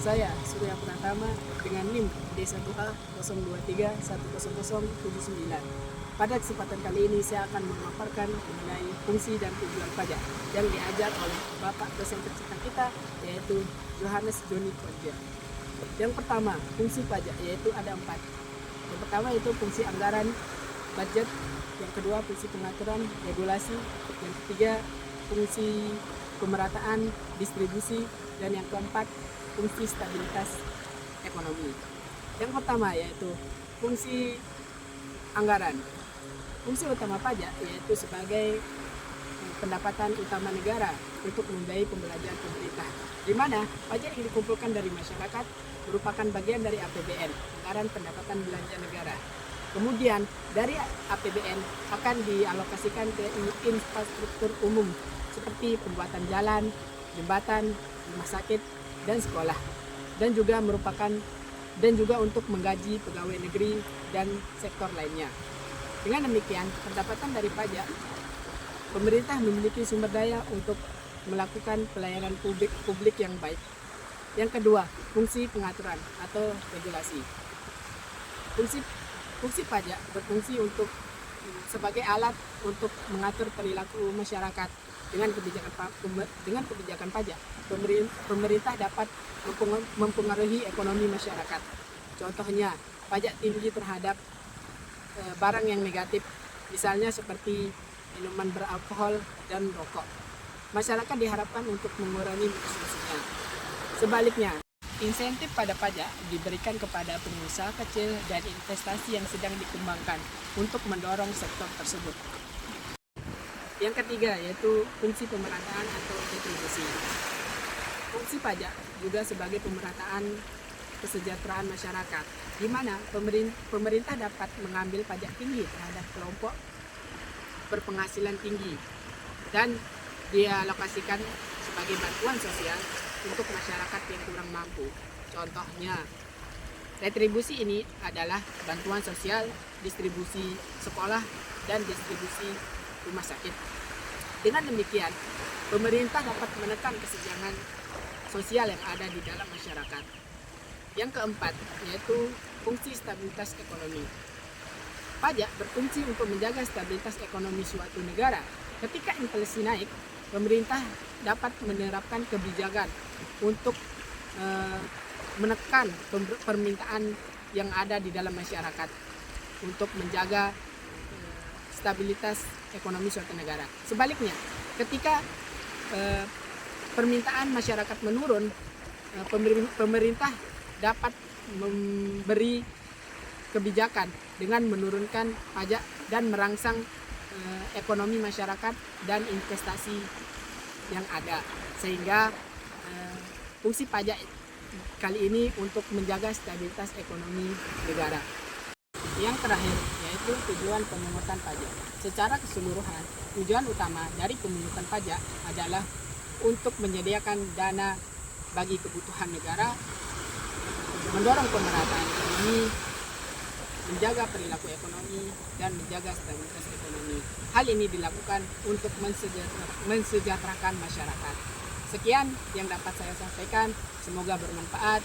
Saya Surya Pratama dengan NIM D1A02310079. Pada kesempatan kali ini saya akan memaparkan mengenai fungsi dan tujuan pajak yang diajar oleh Bapak dosen tercinta kita, yaitu Johannes Joni Kodja. Yang pertama, fungsi pajak, yaitu ada 4. Yang pertama itu fungsi anggaran, budget. Yang kedua, fungsi pengaturan, regulasi. Yang ketiga, fungsi pemerataan, distribusi. Dan yang keempat, fungsi stabilitas ekonomi. Yang pertama yaitu fungsi anggaran. Fungsi utama pajak yaitu sebagai pendapatan utama negara untuk membiayai pembelajaran pemerintah, di mana pajak yang dikumpulkan dari masyarakat merupakan bagian dari APBN, anggaran pendapatan belanja negara. Kemudian dari APBN akan dialokasikan ke infrastruktur umum seperti pembuatan jalan, jembatan, rumah sakit, dan sekolah, dan juga untuk menggaji pegawai negeri dan sektor lainnya. Dengan demikian, pendapatan dari pajak, pemerintah memiliki sumber daya untuk melakukan pelayanan publik yang baik. Yang kedua, fungsi pengaturan atau regulasi. Fungsi pajak berfungsi sebagai alat untuk mengatur perilaku masyarakat. Dengan kebijakan pajak, pemerintah dapat mempengaruhi ekonomi masyarakat. Contohnya, pajak tinggi terhadap barang yang negatif, misalnya seperti minuman beralkohol dan rokok. Masyarakat diharapkan untuk mengurangi konsumsinya. Sebaliknya, insentif pada pajak diberikan kepada pengusaha kecil dan investasi yang sedang dikembangkan untuk mendorong sektor tersebut. Yang ketiga yaitu fungsi pemerataan atau retribusi. Fungsi pajak juga sebagai pemerataan kesejahteraan masyarakat, di mana pemerintah dapat mengambil pajak tinggi terhadap kelompok berpenghasilan tinggi dan dialokasikan sebagai bantuan sosial untuk masyarakat yang kurang mampu. Contohnya, retribusi ini adalah bantuan sosial, distribusi sekolah, dan distribusi rumah sakit. Dengan demikian, pemerintah dapat menekan kesenjangan sosial yang ada di dalam masyarakat. Yang keempat, yaitu fungsi stabilitas ekonomi. Pajak berfungsi untuk menjaga stabilitas ekonomi suatu negara. Ketika inflasi naik, pemerintah dapat menerapkan kebijakan untuk menekan permintaan yang ada di dalam masyarakat untuk menjaga stabilitas ekonomi suatu negara. Sebaliknya, ketika permintaan masyarakat menurun, pemerintah dapat memberi kebijakan dengan menurunkan pajak dan merangsang ekonomi masyarakat dan investasi yang ada, sehingga fungsi pajak kali ini untuk menjaga stabilitas ekonomi negara. Yang terakhir yaitu tujuan pemungutan pajak. Secara keseluruhan, tujuan utama dari pemungutan pajak adalah untuk menyediakan dana bagi kebutuhan negara, mendorong pemerataan ekonomi, menjaga perilaku ekonomi, dan menjaga stabilitas ekonomi. Hal ini dilakukan untuk mensejahterakan masyarakat. Sekian yang dapat saya sampaikan, semoga bermanfaat.